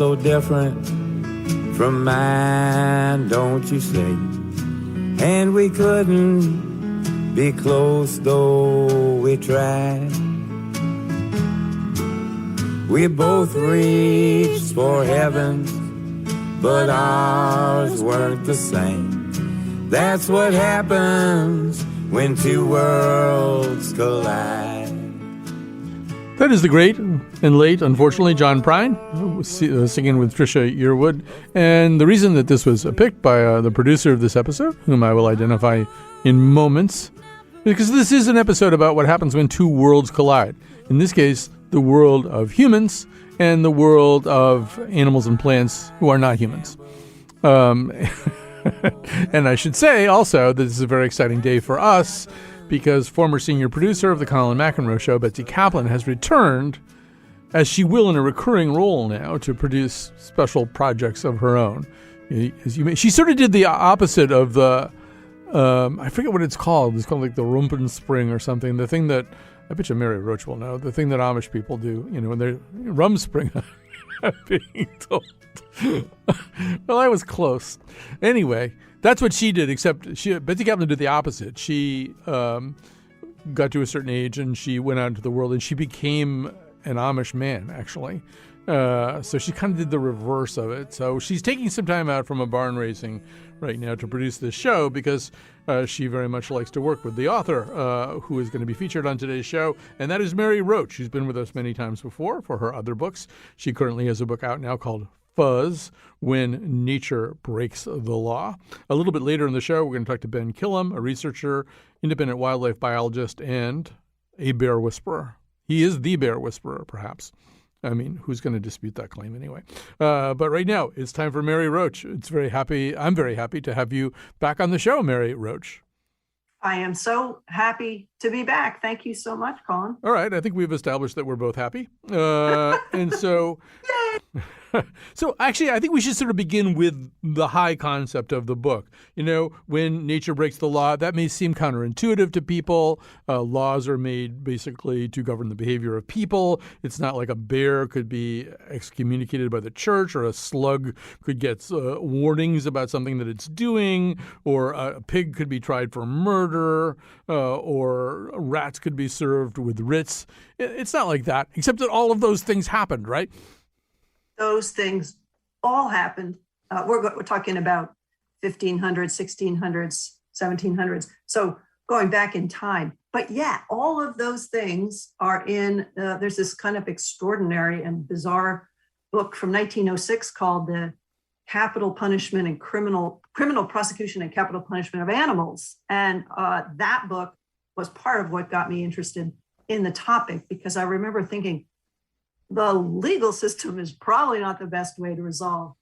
so different from mine, don't you say? And we couldn't be close though we tried. We both reached for heaven, but ours weren't the same. That's what happens when two worlds collide. That is the great and late, unfortunately, John Prine, singing with Trisha Yearwood. And the reason that this was picked by the producer of this episode, whom I will identify in moments, because this is an episode about what happens when two worlds collide. In this case, the world of humans and the world of animals and plants who are not humans. And I should say also that this is a very exciting day for us, because former senior producer of the Colin McEnroe Show, Betsy Kaplan, has returned, as she will in a recurring role now, to produce special projects of her own. She sort of did the opposite of the, I forget what it's called. It's called like the Rumpenspring or something. The thing that, I bet you Mary Roach will know, the thing that Amish people do, when they're Rumspring, I'm being told. Well, I was close. Anyway, that's what she did, except Betsy Kaplan did the opposite. She got to a certain age and she went out into the world and she became an Amish man, actually. So she kind of did the reverse of it. So she's taking some time out from a barn raising right now to produce this show because she very much likes to work with the author who is going to be featured on today's show, and that is Mary Roach. She's been with us many times before for her other books. She currently has a book out now called Fuzz, When Nature Breaks the Law. A little bit later in the show, we're going to talk to Ben Killam, a researcher, independent wildlife biologist, and a bear whisperer. He is the bear whisperer, perhaps. I mean, who's going to dispute that claim anyway? But right now, it's time for Mary Roach. I'm very happy to have you back on the show, Mary Roach. I am so happy to be back. Thank you so much, Colin. All right. I think we've established that we're both happy. And so... Yay! So actually, I think we should sort of begin with the high concept of the book. When nature breaks the law, that may seem counterintuitive to people. Laws are made basically to govern the behavior of people. It's not like a bear could be excommunicated by the church, or a slug could get warnings about something that it's doing, or a pig could be tried for murder, or rats could be served with writs. It's not like that, except that all of those things happened, right? Those things all happened. We're talking about 1500s, 1600s, 1700s. So going back in time. But yeah, all of those things are in, there's this kind of extraordinary and bizarre book from 1906 called The Capital Punishment and Criminal Prosecution and Capital Punishment of Animals. And that book was part of what got me interested in the topic, because I remember thinking, the legal system is probably not the best way to resolve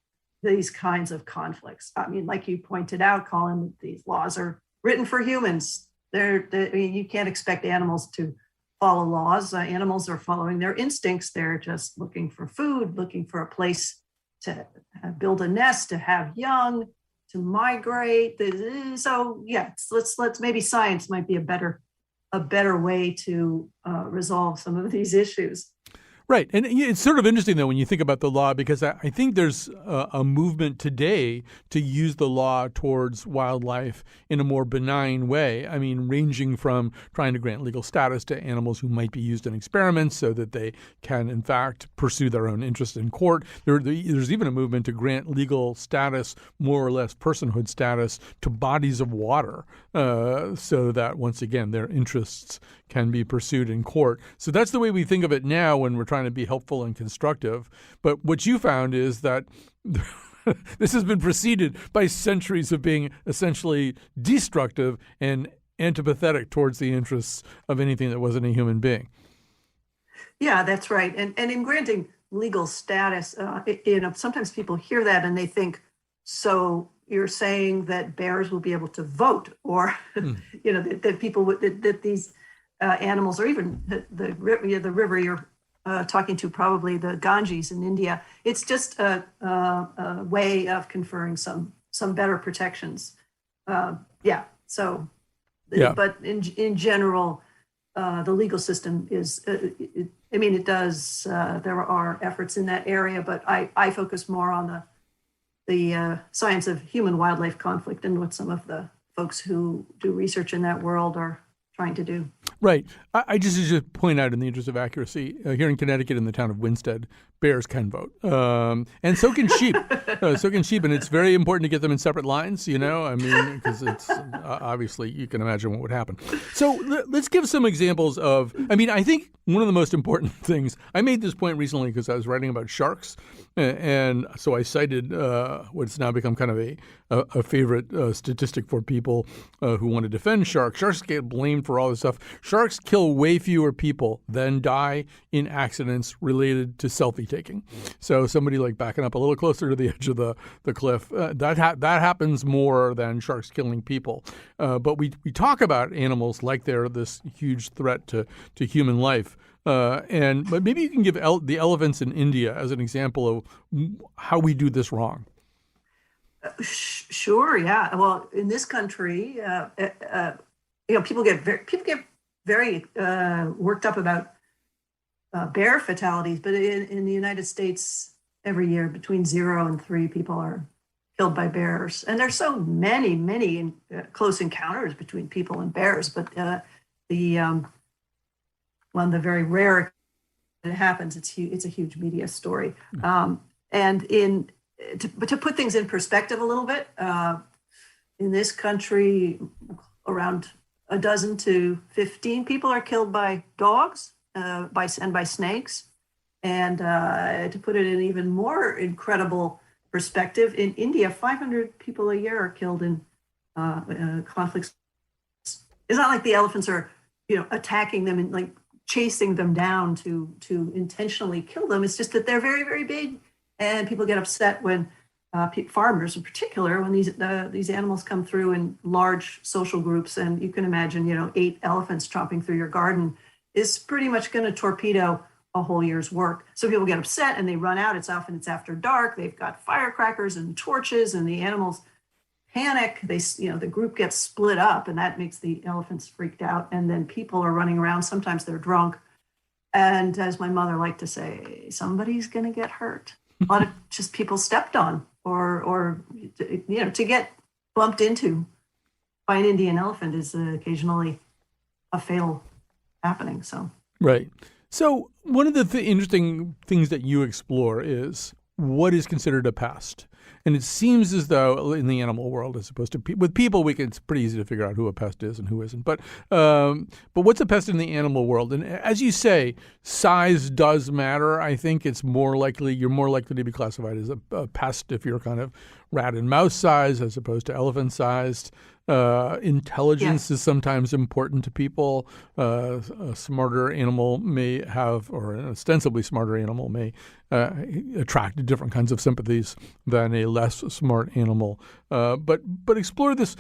these kinds of conflicts. I mean, like you pointed out, Colin, these laws are written for humans. You can't expect animals to follow laws. Animals are following their instincts. They're just looking for food, looking for a place to build a nest, to have young, to migrate. So yeah, let's maybe science might be a better way to resolve some of these issues. Right. And it's sort of interesting, though, when you think about the law, because I think there's a movement today to use the law towards wildlife in a more benign way. I mean, ranging from trying to grant legal status to animals who might be used in experiments so that they can, in fact, pursue their own interest in court. There's even a movement to grant legal status, more or less personhood status, to bodies of water so that, once again, their interests can be pursued in court. So that's the way we think of it now when we're trying to be helpful and constructive. But what you found is that this has been preceded by centuries of being essentially destructive and antipathetic towards the interests of anything that wasn't a human being. Yeah, that's right. And in granting legal status, sometimes people hear that and they think, so you're saying that bears will be able to vote, or that people that these animals, or even the river you're talking to, probably the Ganges in India. It's just a way of conferring some better protections. But in general, the legal system is, it does, there are efforts in that area, but I focus more on the science of human-wildlife conflict and what some of the folks who do research in that world are trying to do. Right. I just should point out, in the interest of accuracy, here in Connecticut, in the town of Winsted, bears can vote, and so can sheep. And it's very important to get them in separate lines. Because it's obviously, you can imagine what would happen. So let's give some examples of. I think one of the most important things. I made this point recently because I was writing about sharks, and so I cited what's now become kind of a favorite statistic for people who want to defend sharks. Sharks get blamed for all this stuff. Sharks kill way fewer people than die in accidents related to selfie taking. So somebody like backing up a little closer to the edge of the cliff, that happens more than sharks killing people. But we talk about animals like they're this huge threat to human life. But maybe you can give the elephants in India as an example of how we do this wrong. Sure. Yeah. Well, in this country, people get very worked up about bear fatalities, but in the United States, every year between 0 and 3 people are killed by bears, and there's so many close encounters between people and bears. But one of the very rare it happens, it's a huge media story. But to put things in perspective a little bit, in this country, around a dozen to 15 people are killed by dogs, by snakes. And to put it in even more incredible perspective, in India, 500 people a year are killed in conflicts. It's not like the elephants are, attacking them and like chasing them down to intentionally kill them. It's just that they're very, very big, and people get upset when farmers, in particular, when these animals come through in large social groups. And you can imagine, 8 elephants chomping through your garden is pretty much going to torpedo a whole year's work. So people get upset and they run out. It's after dark. They've got firecrackers and torches, and the animals panic. The group gets split up, and that makes the elephants freaked out. And then people are running around. Sometimes they're drunk. And as my mother liked to say, somebody's going to get hurt. A lot of just people stepped on, or to get bumped into by an Indian elephant is occasionally a fatal happening. So right. So one of the interesting things that you explore is what is considered a pest. And it seems as though in the animal world, as opposed to with people, it's pretty easy to figure out who a pest is and who isn't. But what's a pest in the animal world? And as you say, size does matter. I think you're more likely to be classified as a pest if you're kind of rat and mouse size as opposed to elephant sized. Intelligence is sometimes important to people. A smarter animal may have, or an ostensibly smarter animal may attract different kinds of sympathies than a less smart animal. But explore this.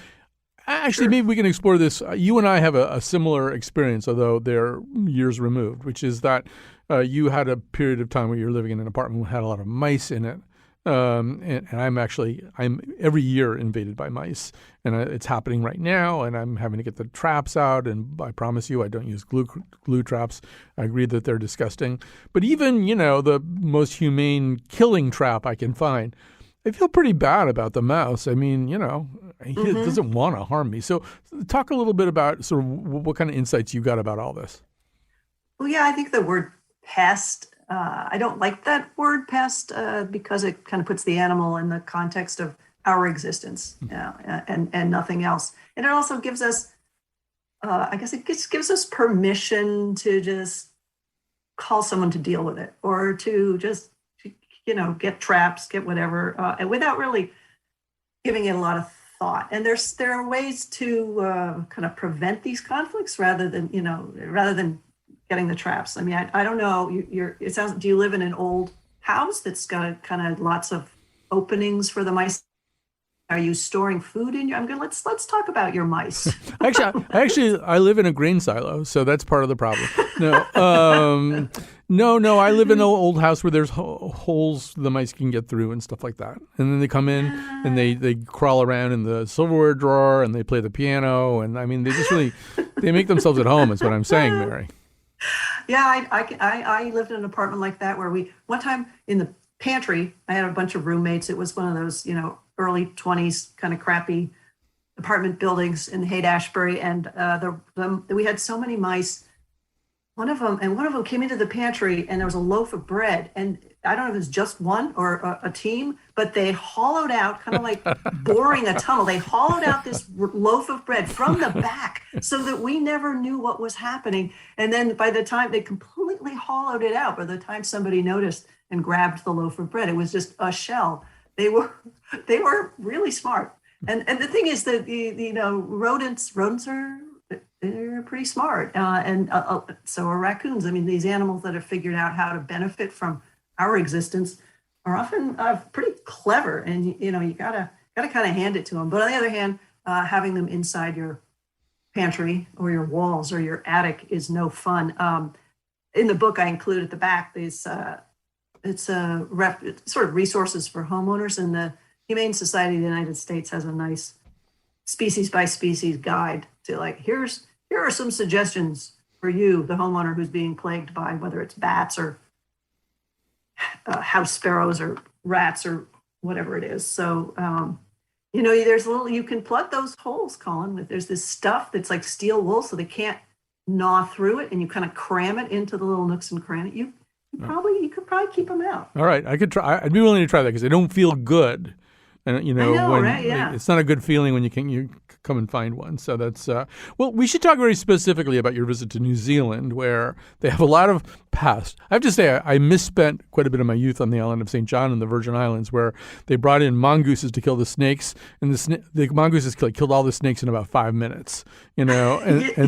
Actually, maybe we can explore this. You and I have a similar experience, although they're years removed, which is that you had a period of time where you're living in an apartment that had a lot of mice in it. And I'm every year invaded by mice, and it's happening right now, and I'm having to get the traps out, and I promise you I don't use glue traps. I agree that they're disgusting. But even, the most humane killing trap I can find, I feel pretty bad about the mouse. He doesn't want to harm me. So talk a little bit about sort of what kind of insights you got about all this. Well, yeah, I think the word pest, I don't like that word pest because it kind of puts the animal in the context of our existence and nothing else. And it also gives us, gives us permission to just call someone to deal with it, or to just, get traps, get whatever, and without really giving it a lot of thought. And there are ways to kind of prevent these conflicts rather than getting the traps. I don't know. It sounds. Do you live in an old house that's got kind of lots of openings for the mice? Are you storing food in your? Let's talk about your mice. I live in a grain silo, so that's part of the problem. No. I live in an old house where there's holes the mice can get through and stuff like that. And then they come in and they crawl around in the silverware drawer and they play the piano, and they just really They make themselves at home, is what I'm saying, Mary. Yeah, I lived in an apartment like that where one time in the pantry, I had a bunch of roommates. It was one of those, early 20s kind of crappy apartment buildings in Haight-Ashbury. And we had so many mice. One of them came into the pantry and there was a loaf of bread. And I don't know if it was just one or a team, but they hollowed out, kind of like boring a tunnel. They hollowed out this loaf of bread from the back so that we never knew what was happening. And then by the time they completely hollowed it out, by the time somebody noticed and grabbed the loaf of bread, it was just a shell. They were really smart. And the thing is that rodents they're pretty smart. And so are raccoons. I mean, these animals that have figured out how to benefit from our existence are often pretty clever, and you gotta kind of hand it to them. But on the other hand, having them inside your pantry or your walls or your attic is no fun. In the book, I include at the back these sort of resources for homeowners, and the Humane Society of the United States has a nice species by species guide to here are some suggestions for you, the homeowner who's being plagued by whether it's bats or house sparrows or rats or whatever it is. So, there's you can plug those holes, Colin. There's this stuff that's like steel wool, so they can't gnaw through it, and you kind of cram it into the little nooks and crannies. You could probably keep them out. All right, I could try. I'd be willing to try that because they don't feel good. And I know, right? Yeah. It's not a good feeling when you come and find one. So that's well, we should talk very specifically about your visit to New Zealand, where they have a lot of past. I have to say, I misspent quite a bit of my youth on the island of St. John in the Virgin Islands, where they brought in mongooses to kill the snakes, and the mongooses killed all the snakes in about 5 minutes. And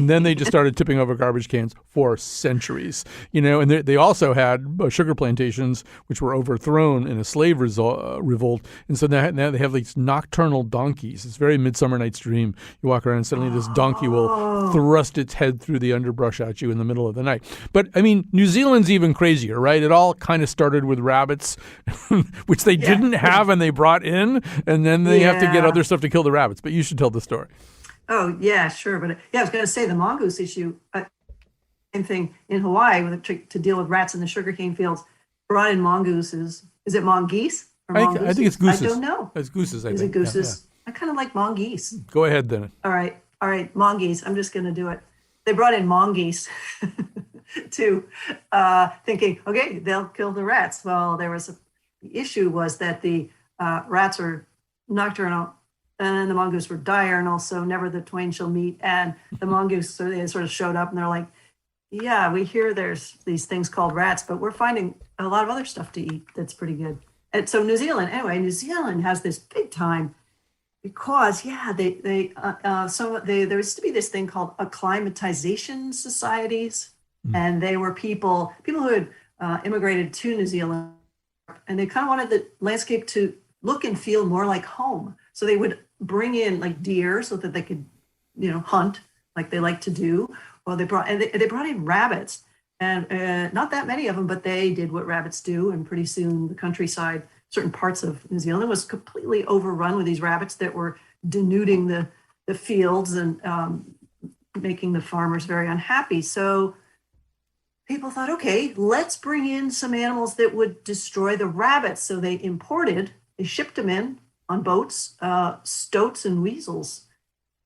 then they just started tipping over garbage cans for centuries. And they also had sugar plantations which were overthrown in a slave revolt, and so now they have these nocturnal donkeys. It's very Midsummer Night's Dream. You walk around and suddenly this donkey will thrust its head through the underbrush at you in the middle of the night. But I mean, New Zealand's even crazier, right? It all kind of started with rabbits, which they didn't have and they brought in, and then they have to get other stuff to kill the rabbits. But you should tell the story. Oh, yeah, sure. But I was going to say the mongoose issue, same thing in Hawaii to deal with rats in the sugarcane fields, brought in mongooses. Is it mongoose? I think it's gooses. I don't know. It's gooses, I think. Is it gooses? Yeah. I kind of like mongoose. Go ahead, then. All right, mongoose. I'm just going to do it. They brought in mongoose to thinking, okay, they'll kill the rats. Well, the issue was that the rats are nocturnal and the mongoose were diurnal, so never the twain shall meet. And the mongoose, so they sort of showed up and they're like, yeah, we hear there's these things called rats, but we're finding a lot of other stuff to eat that's pretty good. And so New Zealand has this big time because, there used to be this thing called acclimatization societies. And they were people who had immigrated to New Zealand, and they kind of wanted the landscape to look and feel more like home. So they would bring in like deer so that they could, hunt like they like to do. Well, they brought in rabbits, and not that many of them, but they did what rabbits do. And pretty soon the countryside, certain parts of New Zealand was completely overrun with these rabbits that were denuding the fields and making the farmers very unhappy. So people thought, okay, let's bring in some animals that would destroy the rabbits. So they shipped them in on boats, stoats and weasels,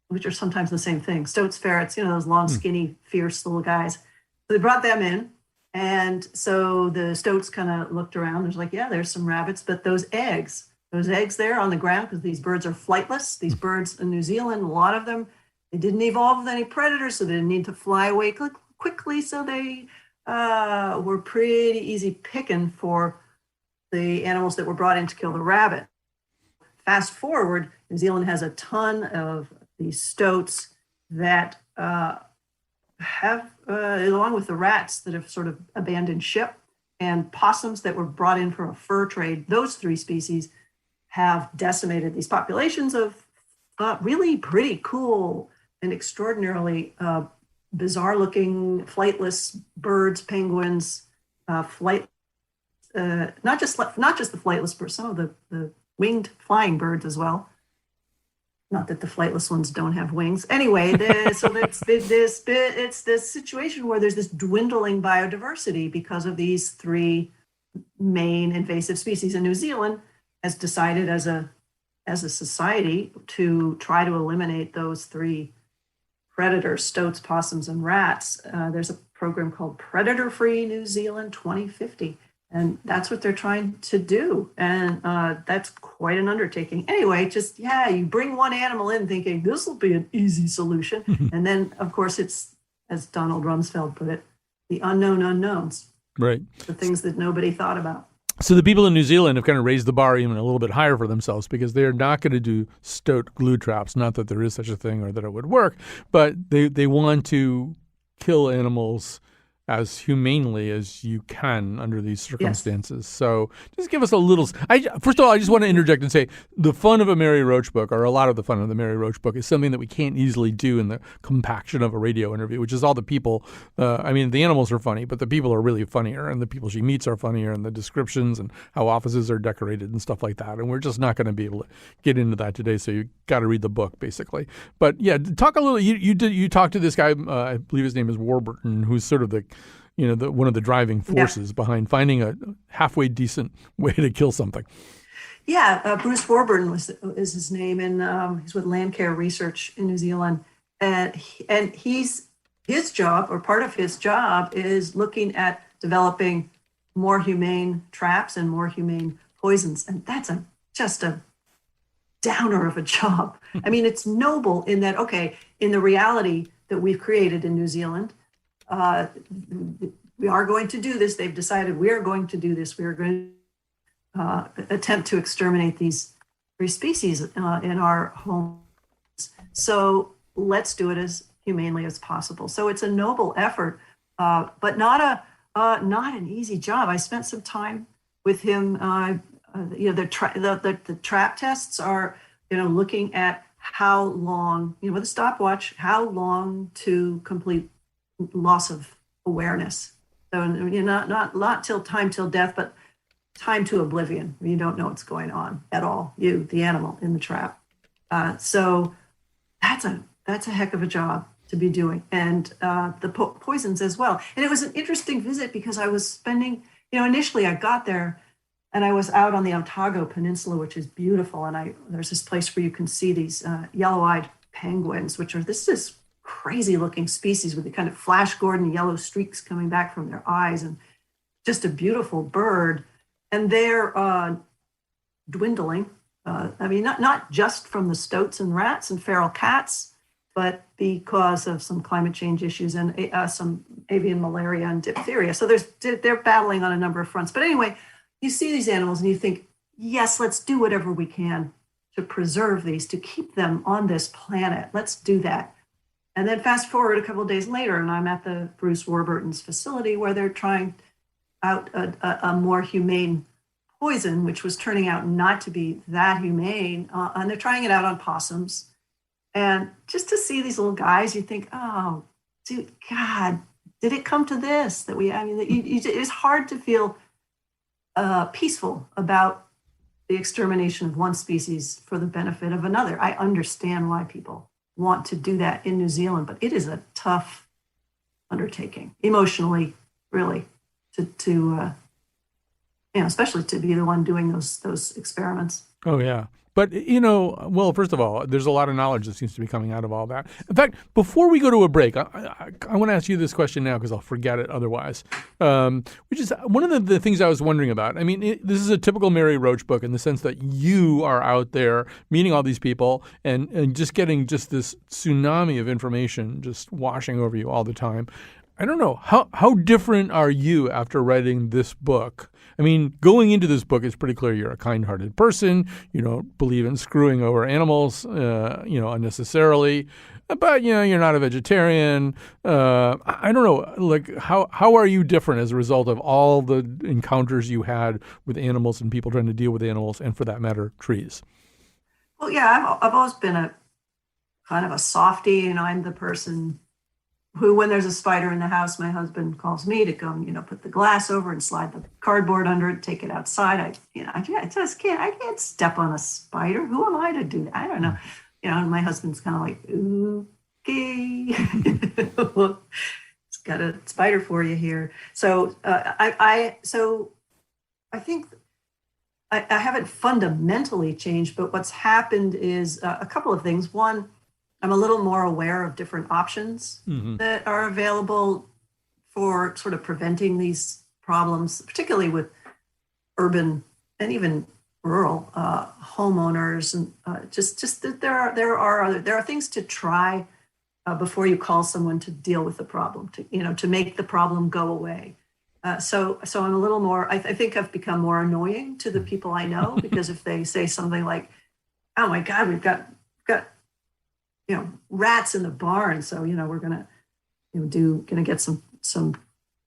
which are sometimes the same thing. Stoats, ferrets, those long, skinny, fierce little guys. So they brought them in. And so the stoats kind of looked around. There's like, yeah, there's some rabbits, but those eggs there on the ground, because these birds are flightless. These birds in New Zealand, a lot of them, they didn't evolve with any predators, so they didn't need to fly away quickly. So they were pretty easy picking for the animals that were brought in to kill the rabbit. Fast forward, New Zealand has a ton of these stoats that have, along with the rats that have sort of abandoned ship, and possums that were brought in from a fur trade, those three species have decimated these populations of really pretty cool and extraordinarily bizarre-looking flightless birds, penguins, not just the flightless birds, some of the winged flying birds as well. Not that the flightless ones don't have wings. Anyway, so it's this situation where there's this dwindling biodiversity because of these three main invasive species. And New Zealand has decided as a society to try to eliminate those three predators: stoats, possums, and rats. There's a program called Predator Free New Zealand 2050. And that's what they're trying to do. And that's quite an undertaking. Anyway, you bring one animal in thinking this will be an easy solution. And then, of course, it's, as Donald Rumsfeld put it, the unknown unknowns. Right. The things that nobody thought about. So the people in New Zealand have kind of raised the bar even a little bit higher for themselves because they're not going to do stoat glue traps. Not that there is such a thing or that it would work, but they want to kill animals as humanely as you can under these circumstances. Yes. So just give us a little... First of all, I just want to interject and say the fun of a Mary Roach book, or a lot of the fun of the Mary Roach book, is something that we can't easily do in the compaction of a radio interview, which is all the people... the animals are funny, but the people are really funnier, and the people she meets are funnier, and the descriptions and how offices are decorated and stuff like that. And we're just not going to be able to get into that today, so you got to read the book, basically. But yeah, talk a little... You talked to this guy, I believe his name is Warburton, who's sort of the one of the driving forces behind finding a halfway decent way to kill something. Yeah, Bruce Warburton is his name, and he's with Landcare Research in New Zealand. And his job, or part of his job, is looking at developing more humane traps and more humane poisons. And that's just a downer of a job. I mean, it's noble in that, okay, in the reality that we've created in New Zealand, we are going to do this. They've decided we are going to do this. We are going to attempt to exterminate these three species in our homes. So let's do it as humanely as possible. So it's a noble effort, but not an easy job. I spent some time with him. The trap tests are, looking at how long, with a stopwatch, how long to complete loss of awareness. So not till death, but time to oblivion. You don't know what's going on at all. You, the animal in the trap. So that's a heck of a job to be doing, and the poisons as well. And it was an interesting visit because I was spending, initially I got there, and I was out on the Otago Peninsula, which is beautiful, and there's this place where you can see these yellow-eyed penguins, which are this crazy looking species with the kind of Flash Gordon yellow streaks coming back from their eyes, and just a beautiful bird. And they're dwindling. Not just from the stoats and rats and feral cats, but because of some climate change issues and some avian malaria and diphtheria. So they're battling on a number of fronts. But anyway, you see these animals and you think, yes, let's do whatever we can to preserve these, to keep them on this planet. Let's do that. And then fast forward a couple of days later, and I'm at the Bruce Warburton's facility where they're trying out a more humane poison, which was turning out not to be that humane. And they're trying it out on possums. And just to see these little guys, you think, oh, dude, God, did it come to this? It's hard to feel peaceful about the extermination of one species for the benefit of another. I understand why people want to do that in New Zealand, but it is a tough undertaking emotionally, really, to especially to be the one doing those experiments. Oh yeah. But, well, first of all, there's a lot of knowledge that seems to be coming out of all that. In fact, before we go to a break, I want to ask you this question now because I'll forget it otherwise, which is one of the things I was wondering about. I mean, this is a typical Mary Roach book in the sense that you are out there meeting all these people and just getting just this tsunami of information just washing over you all the time. I don't know. How different are you after writing this book? I mean, going into this book, it's pretty clear you're a kind-hearted person. You don't believe in screwing over animals, unnecessarily. But, you're not a vegetarian. I don't know. Like, how are you different as a result of all the encounters you had with animals and people trying to deal with animals and, for that matter, trees? Well, yeah, I've always been a kind of a softie. I'm the person who, when there's a spider in the house, my husband calls me to come, put the glass over and slide the cardboard under it, take it outside. I can't step on a spider. Who am I to do that? I don't know. and my husband's kind of like, okay, it's got a spider for you here. So I think I haven't fundamentally changed, but what's happened is a couple of things. One, I'm a little more aware of different options that are available for sort of preventing these problems, particularly with urban and even rural homeowners, and just that there are things to try before you call someone to deal with the problem, to make the problem go away. So I'm a little more. I think I've become more annoying to the people I know, because if they say something like, "Oh my God, we've got rats in the barn, so we're gonna gonna get some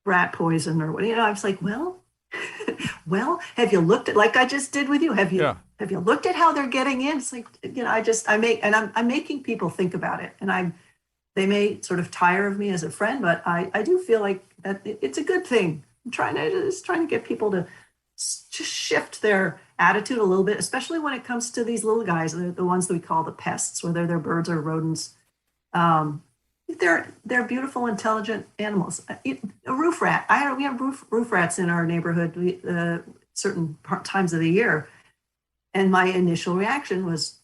rat poison or what." I was like, well, have you looked at, like I just did with you? Have you looked at how they're getting in? It's like, I'm making people think about it, and they may sort of tire of me as a friend, but I do feel like that it's a good thing. I'm trying to get people to just shift their attitude a little bit, especially when it comes to these little guys, the ones that we call the pests, whether they're birds or rodents. They're beautiful, intelligent animals. A roof rat. We have roof rats in our neighborhood certain times of the year, and my initial reaction was,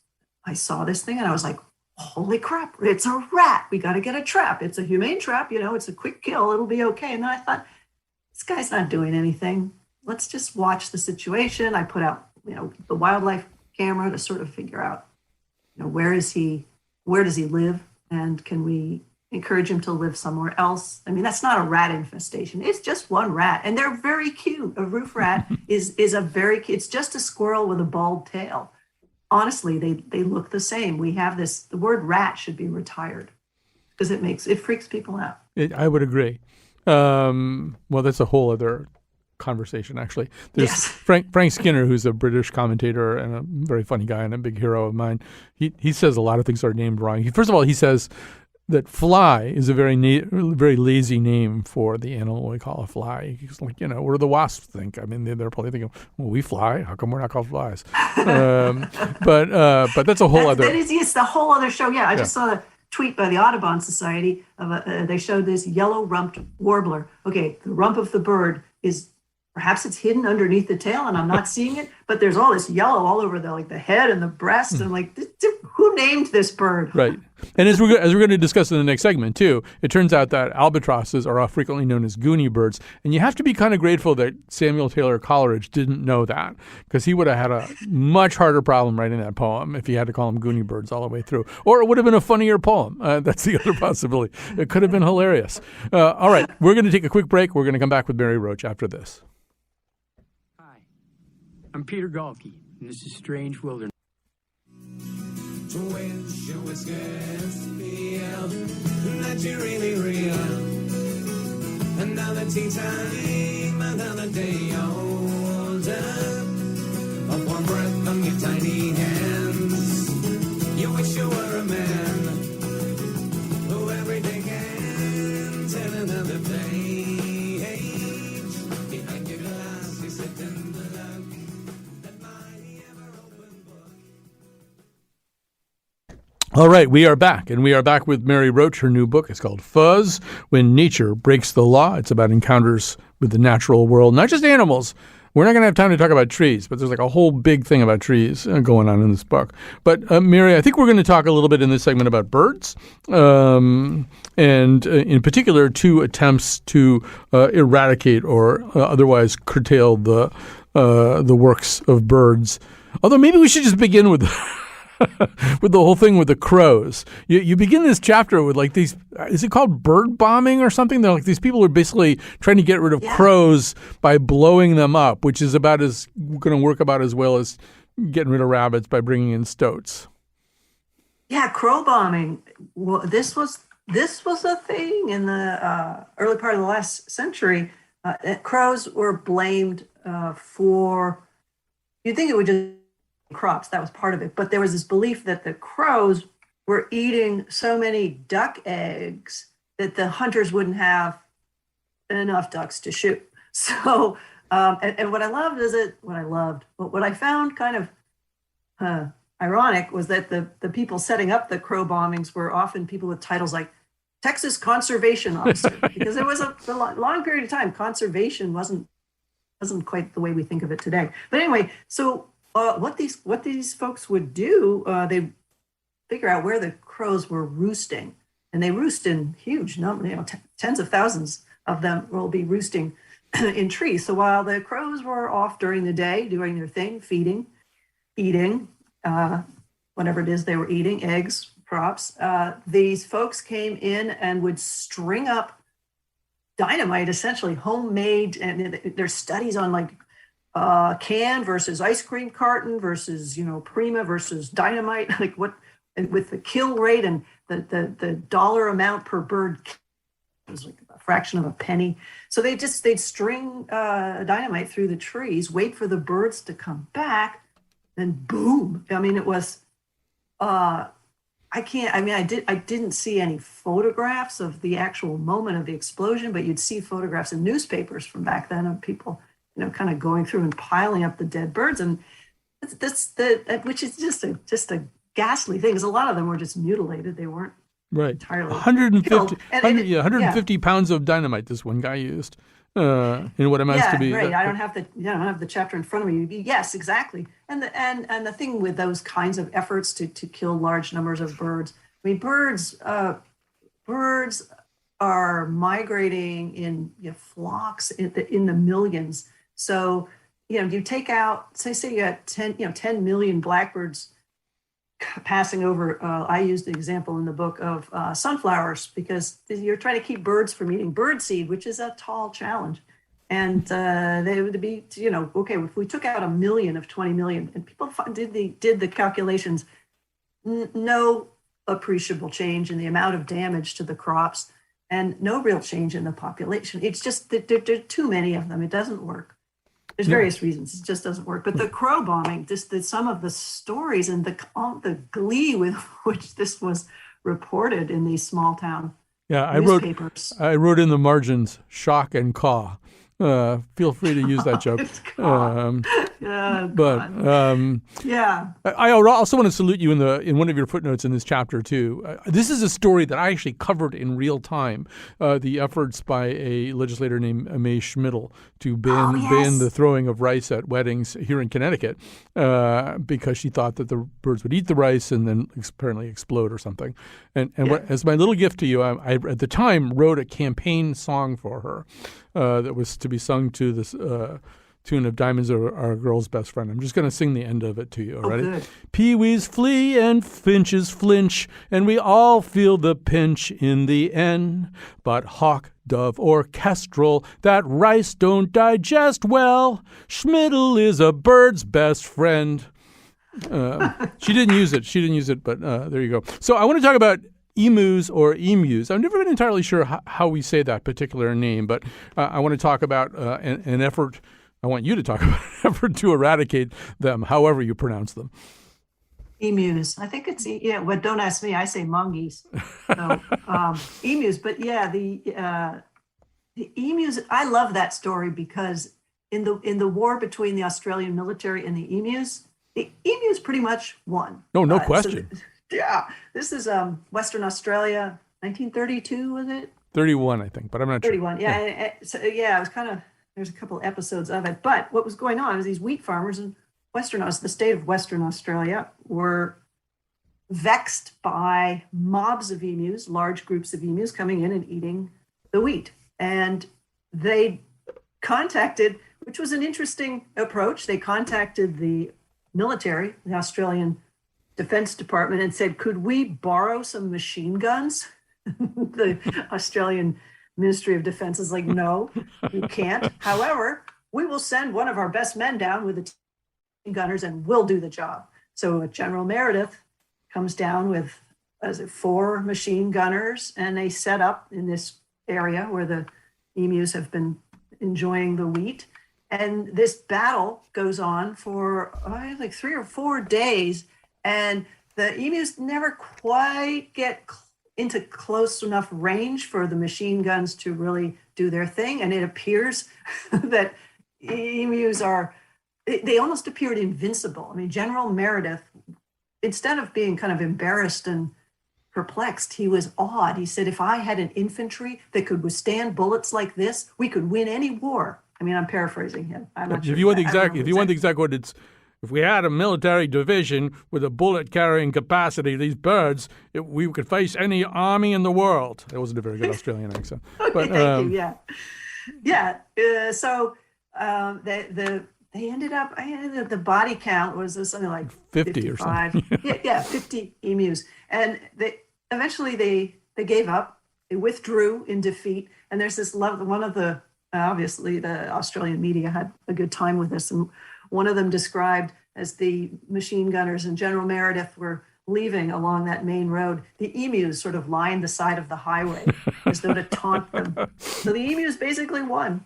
I saw this thing and I was like, "Holy crap! It's a rat. We got to get a trap. It's a humane trap. It's a quick kill. It'll be okay." And then I thought, this guy's not doing anything. Let's just watch the situation. I put out the wildlife camera to sort of figure out where does he live, and can we encourage him to live somewhere else. I mean, that's not a rat infestation. It's just one rat, and they're very cute. A roof rat is a very cute. It's just a squirrel with a bald tail. Honestly, they look the same. We have this. The word rat should be retired because it freaks people out. I would agree. Well, that's a whole other conversation, actually. There's Frank Skinner, who's a British commentator and a very funny guy and a big hero of mine. He says a lot of things are named wrong. First of all, he says that fly is a very lazy name for the animal we call a fly. He's like, what do the wasps think? I mean, they're probably thinking, well, we fly. How come we're not called flies? But that's a whole other. It's the whole other show. Yeah, I just saw a tweet by the Audubon Society of they showed this yellow-rumped warbler. Okay, the rump of the bird is perhaps it's hidden underneath the tail and I'm not seeing it, but there's all this yellow all over the head and the breast. And I'm like, who named this bird? Right. And as we're going to discuss in the next segment too, it turns out that albatrosses are frequently known as goonie birds. And you have to be kind of grateful that Samuel Taylor Coleridge didn't know that, because he would have had a much harder problem writing that poem if he had to call them goonie birds all the way through. Or it would have been a funnier poem. That's the other possibility. It could have been hilarious. All right. We're going to take a quick break. We're going to come back with Mary Roach after this. I'm Peter Galkey, and this is Strange Wilderness. To wish you was feel that you're really real. Another tea time, another day older. Of one breath on your tiny hands. You wish you were a man who every day can tell another page. Behind your glass, you sit and look. All right, we are back, and we are back with Mary Roach. Her new book is called Fuzz, When Nature Breaks the Law. It's about encounters with the natural world, not just animals. We're not going to have time to talk about trees, but there's a whole big thing about trees going on in this book. But Mary, I think we're going to talk a little bit in this segment about birds, and in particular, 2 attempts to eradicate or otherwise curtail the works of birds. Although maybe we should just begin with with the whole thing with the crows. You begin this chapter with these, is it called bird bombing or something? They're these people are basically trying to get rid of crows by blowing them up, which is going to work about as well as getting rid of rabbits by bringing in stoats. Yeah, crow bombing. Well, this was a thing in the early part of the last century. Crows were blamed for, you'd think it would just crops, that was part of it, but there was this belief that the crows were eating so many duck eggs that the hunters wouldn't have enough ducks to shoot. So and what I found kind of ironic was that the people setting up the crow bombings were often people with titles like Texas Conservation Officer, because there was a long period of time conservation wasn't quite the way we think of it today. But anyway, so what these folks would do, they figure out where the crows were roosting, and they roost in huge numbers, tens of thousands of them will be roosting in trees. So while the crows were off during the day doing their thing, feeding, eating, whatever it is they were eating, eggs, crops, these folks came in and would string up dynamite, essentially homemade, and there's studies on like can versus ice cream carton versus Prima versus dynamite, like what, and with the kill rate and the dollar amount per bird was like a fraction of a penny. So they'd string dynamite through the trees, wait for the birds to come back, then boom. I mean, it was I didn't see any photographs of the actual moment of the explosion, but you'd see photographs in newspapers from back then of people, kind of going through and piling up the dead birds. And which is just a ghastly thing, because a lot of them were just mutilated. They weren't entirely 150, killed. 150 pounds of dynamite this one guy used in what amounts to be. Right. I don't have the chapter in front of me. Yes, exactly. And the thing with those kinds of efforts to kill large numbers of birds, I mean, birds are migrating in flocks in the millions. So you take out, say you got 10 million blackbirds passing over. I used the example in the book of sunflowers, because you're trying to keep birds from eating bird seed, which is a tall challenge. And they would be, okay, if we took out 1 million of 20 million, and people did the calculations, no appreciable change in the amount of damage to the crops, and no real change in the population. It's just that there are too many of them. It doesn't work. There's various reasons. It just doesn't work. But the crow bombing, some of the stories and the glee with which this was reported in these small town newspapers. I wrote in the margins, shock and caw. Feel free to use that joke. I also want to salute you in one of your footnotes in this chapter too. This is a story that I actually covered in real time. The efforts by a legislator named May Schmidl to ban the throwing of rice at weddings here in Connecticut, because she thought that the birds would eat the rice and then apparently explode or something. As my little gift to you, I at the time wrote a campaign song for her that was to be sung to this tune of Diamonds Are Our Girl's Best Friend. I'm just going to sing the end of it to you. All right? Good. Peewees flee and finches flinch, and we all feel the pinch in the end. But hawk, dove, or kestrel, that rice don't digest well. Schmidl is a bird's best friend. She didn't use it, but there you go. So I want to talk about emus or emus. I've never been entirely sure how we say that particular name, but I want to talk about an effort. I want you to talk about an effort to eradicate them, however you pronounce them. Emus. I think it's, but don't ask me. I say mongoose. So, emus. But the emus, I love that story, because in the war between the Australian military and the emus pretty much won. No question. This is Western Australia, 1932, was it? 31, I think, but I'm not sure. 31, it was kind of, there's a couple episodes of it. But what was going on is these wheat farmers in the state of Western Australia were vexed by mobs of emus, large groups of emus coming in and eating the wheat. And they contacted, which was an interesting approach, they contacted the military, the Australian Defense Department, and said, could we borrow some machine guns? The Australian Ministry of Defense is like, no, you can't. However, we will send one of our best men down with the gunners and we'll do the job. So General Meredith comes down with 4 machine gunners, and they set up in this area where the emus have been enjoying the wheat. And this battle goes on for like 3 or 4 days. And the emus never quite get into close enough range for the machine guns to really do their thing. And it appears that emus they almost appeared invincible. I mean, General Meredith instead of being kind of embarrassed and perplexed, he was awed. He said, if I had an infantry that could withstand bullets like this, we could win any war. I mean, I'm paraphrasing him. I'm not sure. If you want the exact word, it's, if we had a military division with a bullet-carrying capacity, these birds, we could face any army in the world. That wasn't a very good Australian accent. Okay, But, thank you. Yeah. They ended up, the body count was something like 50 or something. 50 emus. And eventually they gave up. They withdrew in defeat. And there's this one of the, obviously the Australian media had a good time with this. And one of them described as the machine gunners and General Meredith were leaving along that main road, the emus sort of lined the side of the highway as though to taunt them. So the emus basically won.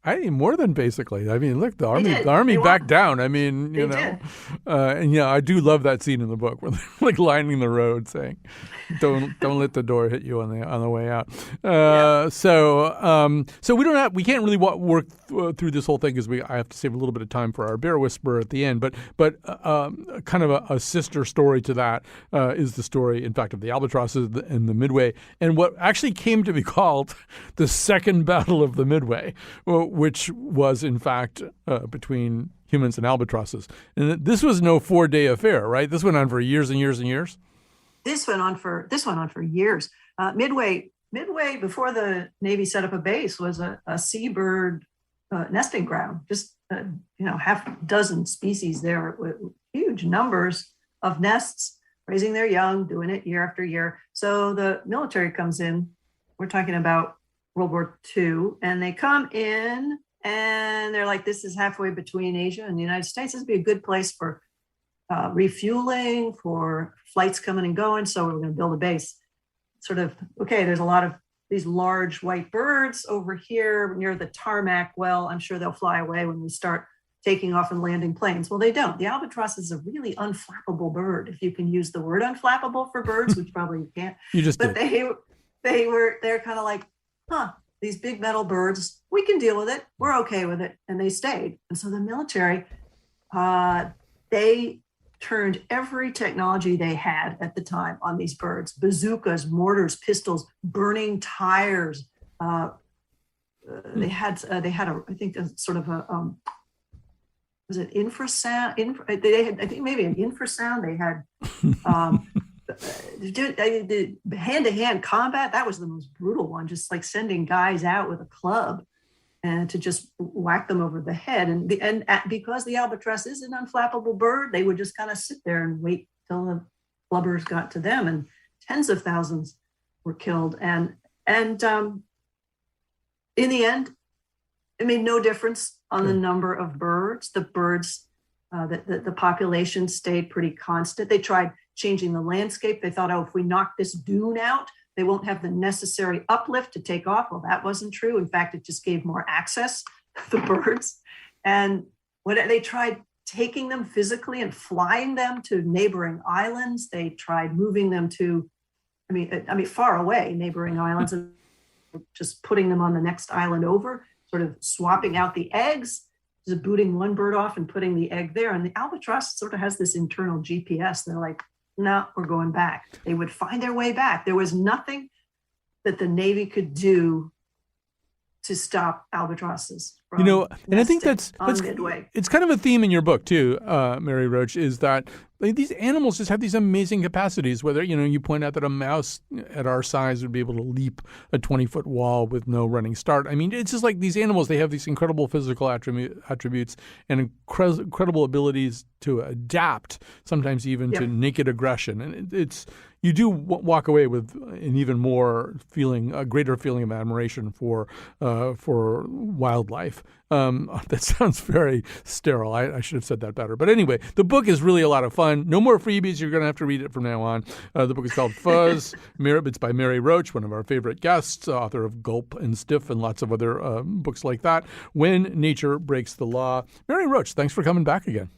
More than basically. I mean, look, the army backed down. I mean, you know, and I do love that scene in the book where they're like lining the road, saying, "Don't let the door hit you on the way out." So we can't really work through this whole thing because I have to save a little bit of time for our bear whisperer at the end. But kind of a sister story to that is the story, in fact, of the albatrosses and the Midway, and what actually came to be called the Second Battle of the Midway, which was, in fact, between humans and albatrosses. And this was no 4-day affair, right? This went on for years and years and years. This went on for years. Midway, before the Navy set up a base, was a seabird nesting ground. Just half a dozen species there with huge numbers of nests, raising their young, doing it year after year. So the military comes in. We're talking about World War II, and they come in and they're like, this is halfway between Asia and the United States. This would be a good place for refueling, for flights coming and going. So we're going to build a base. Sort of, okay, there's a lot of these large white birds over here near the tarmac. Well, I'm sure they'll fly away when we start taking off and landing planes. Well, they don't. The albatross is a really unflappable bird, if you can use the word unflappable for birds, which probably you can't. You just but did. they're kind of like, these big metal birds, we can deal with it. We're okay with it. And they stayed. And so the military, they turned every technology they had at the time on these birds: bazookas, mortars, pistols, burning tires. They had I think a sort of a was it infrasound? They had, I think, maybe an infrasound. They had the hand-to-hand combat. That was the most brutal one. Just like sending guys out with a club and to just whack them over the head. And because the albatross is an unflappable bird, they would just kind of sit there and wait till the blubbers got to them. And tens of thousands were killed. And in the end, it made no difference on the number of birds. The birds, the population stayed pretty constant. They tried changing the landscape. They thought, if we knock this dune out, they won't have the necessary uplift to take off. Well, that wasn't true. In fact, it just gave more access to the birds. And when they tried taking them physically and flying them to neighboring islands, they tried moving them to, far away neighboring islands, and just putting them on the next island over, sort of swapping out the eggs, just booting one bird off and putting the egg there. And the albatross sort of has this internal GPS. They're like, no, we're going back. They would find their way back. There was nothing that the Navy could do to stop albatrosses. And I think that's Midway. It's kind of a theme in your book too, Mary Roach, is that these animals just have these amazing capacities. Whether you point out that a mouse at our size would be able to leap a 20-foot wall with no running start. I mean, it's just like these animals. They have these incredible physical attributes and incredible abilities to adapt, sometimes even to naked aggression. And you do walk away with an even more a greater feeling of admiration for wildlife. That sounds very sterile. I should have said that better. But anyway, the book is really a lot of fun. No more freebies. You're going to have to read it from now on. The book is called Fuzz. It's by Mary Roach, one of our favorite guests, author of Gulp and Stiff and lots of other books like that. When Nature Breaks the Law. Mary Roach, thanks for coming back again.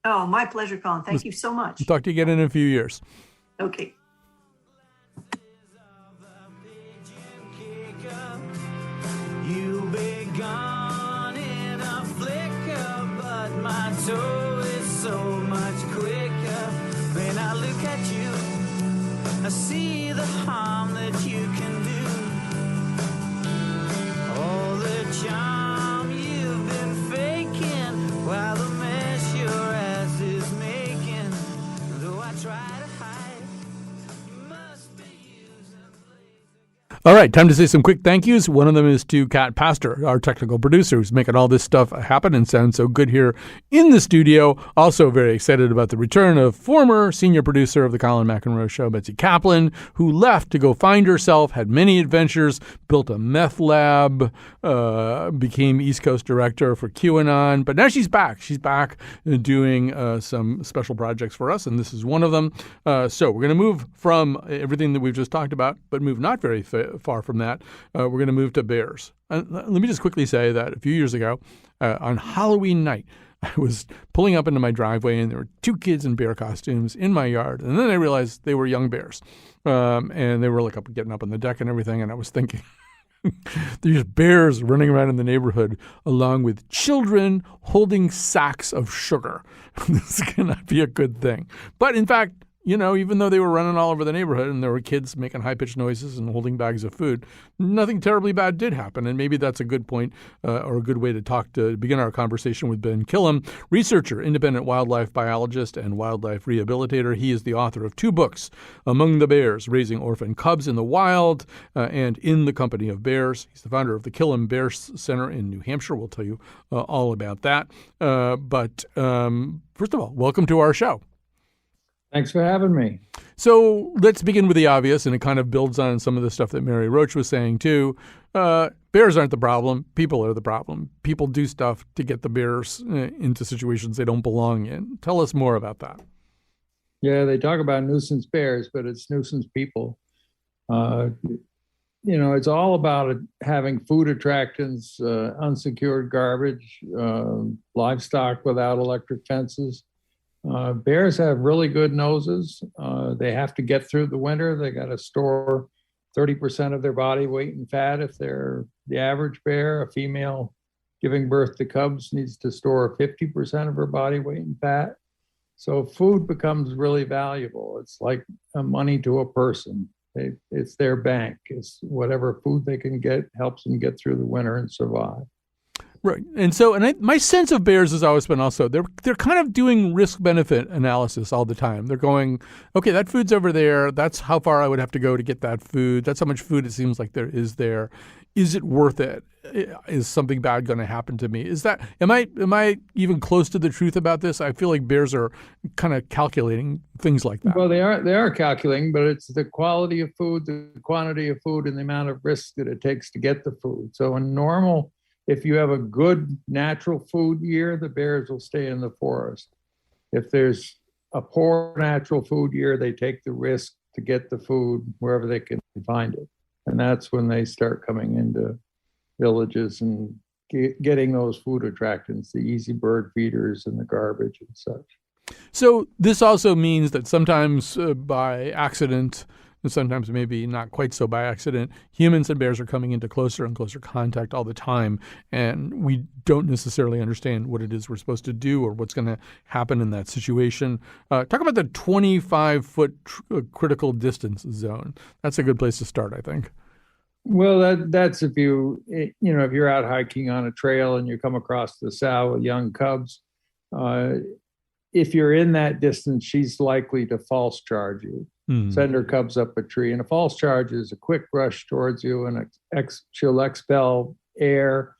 Oh, my pleasure, Colin. Thank you so much. Talk to you again in a few years. Okay. You'll be gone in a flicker, but my toe is so much quicker. see the harm that you can do. All the charm you've been faking, while the mess your ass is making. Though I try to hide, you must be using laser. All right, time to say some quick thank yous. One of them is to Kat Pastor, our technical producer, who's making all this stuff happen and sound so good here in the studio. Also very excited about the return of former senior producer of the Colin McEnroe Show, Betsy Kaplan, who left to go find herself, had many adventures, built a meth lab, became East Coast director for QAnon. But now she's back. She's back doing some special projects for us, and this is one of them. So we're going to move from everything that we've just talked about, but move not very far from that. We're going to move to bears. Let me just quickly say that a few years ago, on Halloween night, I was pulling up into my driveway and there were two kids in bear costumes in my yard. And then I realized they were young bears. And they were like getting up on the deck and everything. And I was thinking, there's bears running around in the neighborhood along with children holding sacks of sugar. This cannot be a good thing. But in fact, you know, even though they were running all over the neighborhood and there were kids making high-pitched noises and holding bags of food, nothing terribly bad did happen. And maybe that's a good point or a good way to begin our conversation with Ben Killam, researcher, independent wildlife biologist, and wildlife rehabilitator. He is the author of two books, Among the Bears, Raising Orphan Cubs in the Wild, and In the Company of Bears. He's the founder of the Killam Bear Center in New Hampshire. We'll tell you all about that. But first of all, welcome to our show. Thanks for having me. So let's begin with the obvious, and it kind of builds on some of the stuff that Mary Roach was saying, too. Bears aren't the problem. People are the problem. People do stuff to get the bears into situations they don't belong in. Tell us more about that. Yeah, they talk about nuisance bears, but it's nuisance people. You know, it's all about having food attractants, unsecured garbage, livestock without electric fences. Bears have really good noses. They have to get through the winter. They got to store 30% of their body weight in fat. If they're the average bear, a female giving birth to cubs needs to store 50% of her body weight in fat. So food becomes really valuable. It's like money to a person. It's their bank. It's whatever food they can get helps them get through the winter and survive. Right. And so, my sense of bears has always been also, they're kind of doing risk-benefit analysis all the time. They're going, okay, that food's over there. That's how far I would have to go to get that food. That's how much food it seems like there is there. Is it worth it? Is something bad going to happen to me? Am I even close to the truth about this? I feel like bears are kind of calculating things like that. Well, they are calculating, but it's the quality of food, the quantity of food, and the amount of risk that it takes to get the food. So if you have a good natural food year, the bears will stay in the forest. If there's a poor natural food year, they take the risk to get the food wherever they can find it. And that's when they start coming into villages and getting those food attractants, the easy bird feeders and the garbage and such. So this also means that sometimes by accident, and sometimes maybe not quite so by accident, humans and bears are coming into closer and closer contact all the time, and we don't necessarily understand what it is we're supposed to do or what's going to happen in that situation. Talk about the 25-foot critical distance zone. That's a good place to start, I think. Well, that's if you're out hiking on a trail and you come across the sow with young cubs. If you're in that distance, she's likely to false charge you. Send her cubs up a tree. And a false charge is a quick rush towards you, and she'll expel air,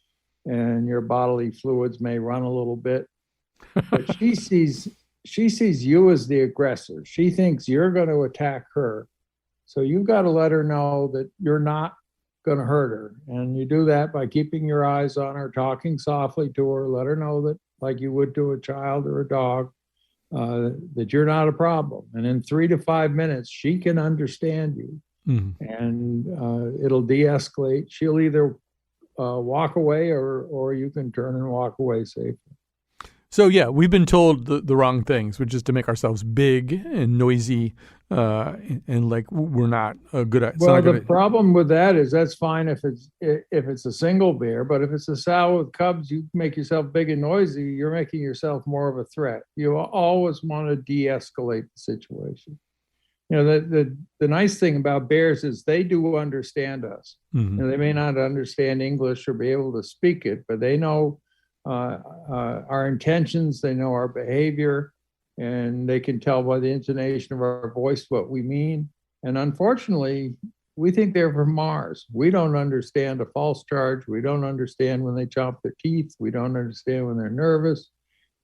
and your bodily fluids may run a little bit. But she sees you as the aggressor. She thinks you're going to attack her. So you've got to let her know that you're not going to hurt her. And you do that by keeping your eyes on her, talking softly to her, let her know that, like you would to a child or a dog, that you're not a problem. And in 3 to 5 minutes, she can understand you. And it'll de-escalate. She'll either walk away or you can turn and walk away safely. So, yeah, we've been told the wrong things, which is to make ourselves big and noisy and like we're not a good idea. Well, the problem with that is that's fine if it's a single bear, but if it's a sow with cubs, you make yourself big and noisy, you're making yourself more of a threat. You always want to de-escalate the situation. The nice thing about bears is they do understand us. Mhm. They may not understand English or be able to speak it, but they know our intentions, they know our behavior, and they can tell by the intonation of our voice what we mean. And unfortunately, we think they're from Mars. We don't understand a false charge. We don't understand when they chomp their teeth. We don't understand when they're nervous.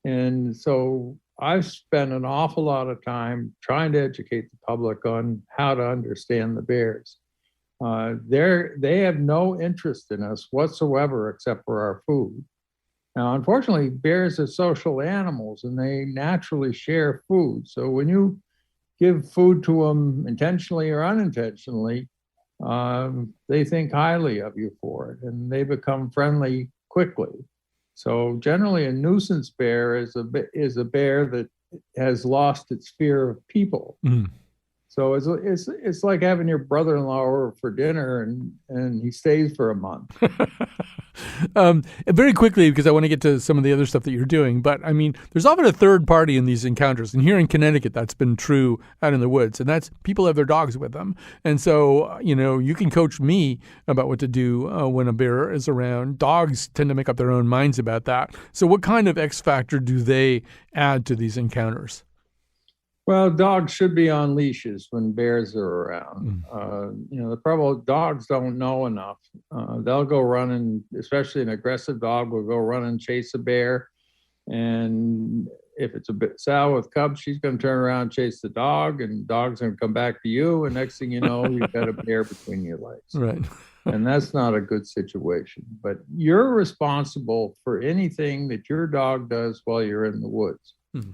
And so I've spent an awful lot of time trying to educate the public on how to understand the bears. They have no interest in us whatsoever except for our food. Now, unfortunately, bears are social animals and they naturally share food. So when you give food to them intentionally or unintentionally, they think highly of you for it and they become friendly quickly. So generally, a nuisance bear is a bear that has lost its fear of people. Mhm. So it's like having your brother-in-law over for dinner and he stays for a month. Very quickly, because I want to get to some of the other stuff that you're doing, but I mean, there's often a third party in these encounters. And here in Connecticut, that's been true out in the woods. And that's people have their dogs with them. And so, you can coach me about what to do when a bear is around. Dogs tend to make up their own minds about that. So what kind of X factor do they add to these encounters? Well, dogs should be on leashes when bears are around. The problem, dogs don't know enough. They'll go running, especially an aggressive dog will go run and chase a bear. And if it's a sow with cubs, she's going to turn around and chase the dog, and the dog's going to come back to you. And next thing you know, you've got a bear between your legs. Right. And that's not a good situation. But you're responsible for anything that your dog does while you're in the woods. Mhm.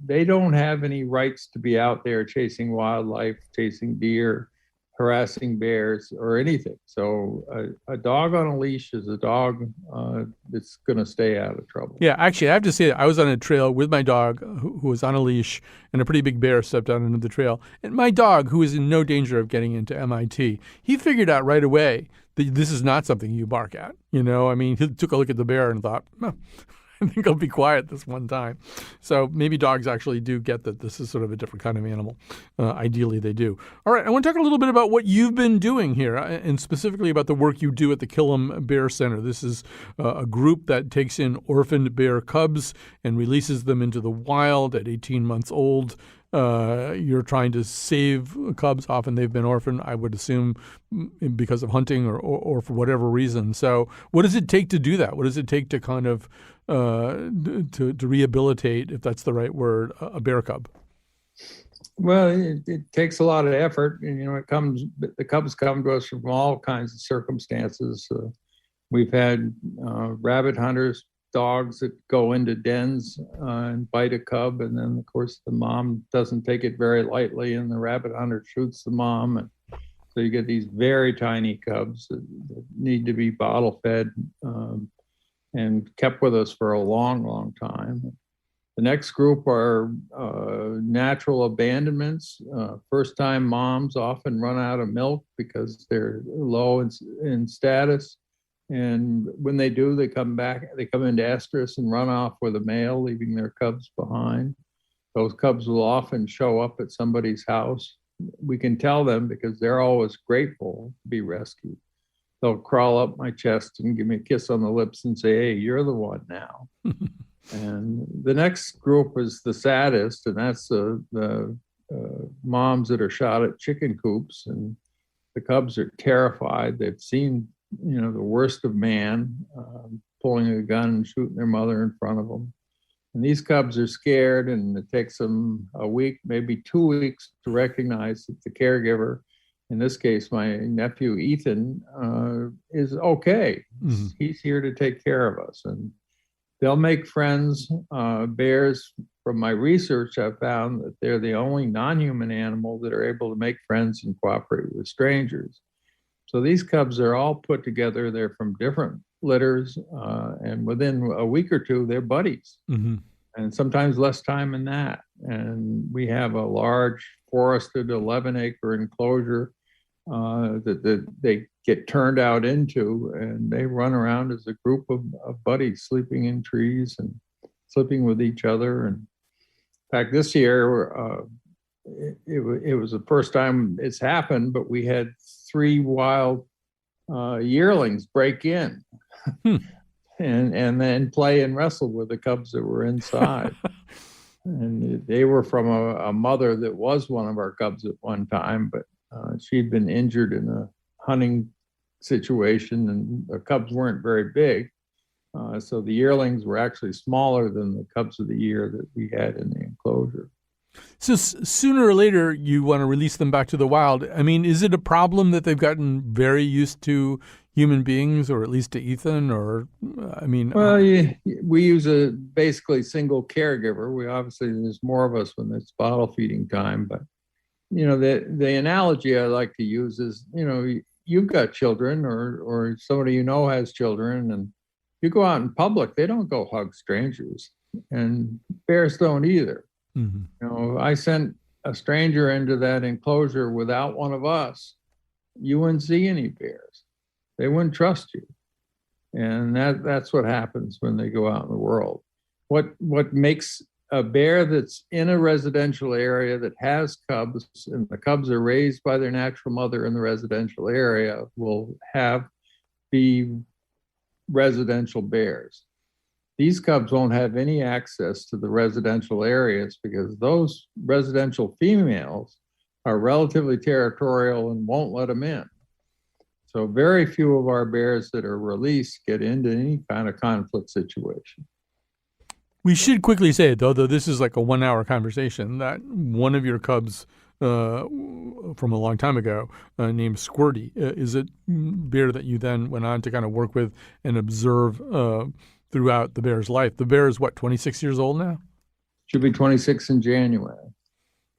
They don't have any rights to be out there chasing wildlife, chasing deer, harassing bears, or anything. So a dog on a leash is a dog that's going to stay out of trouble. Yeah, actually, I have to say that I was on a trail with my dog who was on a leash, and a pretty big bear stepped out into the trail. And my dog, who is in no danger of getting into MIT, he figured out right away that this is not something you bark at. He took a look at the bear and thought, I think I'll be quiet this one time. So maybe dogs actually do get that this is sort of a different kind of animal. Ideally, they do. All right, I want to talk a little bit about what you've been doing here, and specifically about the work you do at the Killam Bear Center. This is a group that takes in orphaned bear cubs and releases them into the wild at 18 months old. You're trying to save cubs. Often they've been orphaned, I would assume, because of hunting or for whatever reason. So what does it take to do that? What does it take to kind of to rehabilitate, if that's the right word, a bear cub? Well, it takes a lot of effort, and the cubs come to us from all kinds of circumstances. We've had rabbit hunters, dogs that go into dens and bite a cub, and then of course the mom doesn't take it very lightly, and the rabbit hunter shoots the mom, and so you get these very tiny cubs that need to be bottle fed and kept with us for a long, long time. The next group are natural abandonments. First-time moms often run out of milk because they're low in status. And when they do, they come into estrus and run off with a male, leaving their cubs behind. Those cubs will often show up at somebody's house. We can tell them because they're always grateful to be rescued. They'll crawl up my chest and give me a kiss on the lips and say, "Hey, you're the one now." And the next group is the saddest, and that's the moms that are shot at chicken coops, and the cubs are terrified. They've seen, the worst of man, pulling a gun and shooting their mother in front of them. And these cubs are scared, and it takes them a week, maybe 2 weeks, to recognize that the caregiver, in this case, my nephew Ethan, is okay. Mm-hmm. He's here to take care of us. And they'll make friends. Bears, from my research, I've found that they're the only non-human animal that are able to make friends and cooperate with strangers. So these cubs are all put together. They're from different litters, and within a week or two, they're buddies. Mm-hmm. And sometimes less time than that. And we have a large forested 11-acre enclosure that they get turned out into, and they run around as a group of buddies, sleeping in trees and sleeping with each other. And in fact, this year, it was the first time it's happened, but we had 3 wild yearlings break in and then play and wrestle with the cubs that were inside. And they were from a mother that was one of our cubs at one time, but she'd been injured in a hunting situation, and the cubs weren't very big. So the yearlings were actually smaller than the cubs of the year that we had in the enclosure. So sooner or later, you want to release them back to the wild. I mean, is it a problem that they've gotten very used to human beings, or at least to Ethan? Or, I mean, well, we use a basically single caregiver. We obviously, there's more of us when it's bottle feeding time, but the analogy I like to use is, you've got children, or somebody has children, and you go out in public, they don't go hug strangers, and bears don't either. Mm-hmm. I sent a stranger into that enclosure without one of us. You wouldn't see any bears. They wouldn't trust you. And that's what happens when they go out in the world. What makes a bear that's in a residential area that has cubs, and the cubs are raised by their natural mother in the residential area, will be residential bears. These cubs won't have any access to the residential areas because those residential females are relatively territorial and won't let them in. So very few of our bears that are released get into any kind of conflict situation. We should quickly say, though this is like a 1-hour conversation, that one of your cubs from a long time ago named Squirty is a bear that you then went on to kind of work with and observe throughout the bear's life. The bear is, 26 years old now? Should be 26 in January.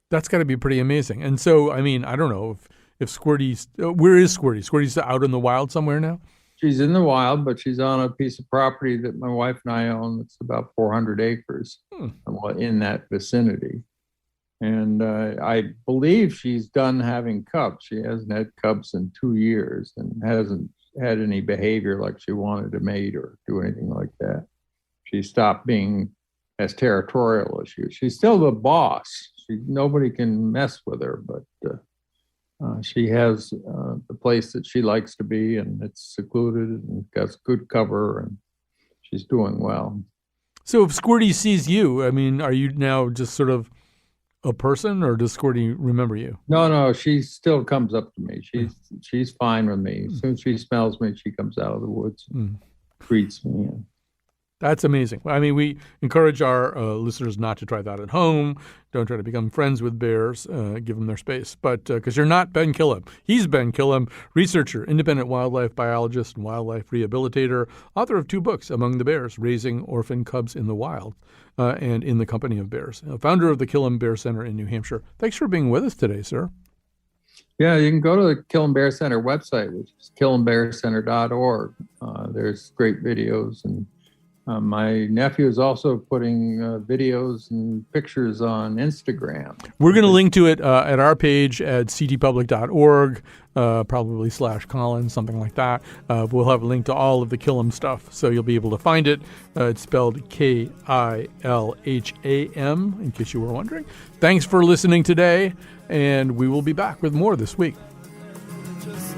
That's got to be pretty amazing. And so, I mean, I don't know if Squirty's, where is Squirty? Squirty's out in the wild somewhere now? She's in the wild, but she's on a piece of property that my wife and I own. It's about 400 acres in that vicinity. And I believe she's done having cubs. She hasn't had cubs in 2 years and hasn't had any behavior like she wanted to mate or do anything like that. She stopped being as territorial as she was. She's still the boss. Nobody can mess with her, but she has the place that she likes to be, and it's secluded and got good cover, and she's doing well. So if Squirty sees you, I mean, are you now just sort of a person, or does Squirty remember you? No, she still comes up to me. She's fine with me. As soon as she smells me, she comes out of the woods and greets me. That's amazing. I mean, we encourage our listeners not to try that at home. Don't try to become friends with bears. Give them their space. But because you're not Ben Killam. He's Ben Killam, researcher, independent wildlife biologist, and wildlife rehabilitator, author of 2 books, Among the Bears, Raising Orphan Cubs in the Wild, and In the Company of Bears, founder of the Killam Bear Center in New Hampshire. Thanks for being with us today, sir. Yeah, you can go to the Killam Bear Center website, which is killambearcenter.org. There's great videos, and my nephew is also putting videos and pictures on Instagram. We're going to link to it at our page at ctpublic.org, probably /Colin, something like that. We'll have a link to all of the Killam stuff, so you'll be able to find it. It's spelled Kilham, in case you were wondering. Thanks for listening today, and we will be back with more this week. Just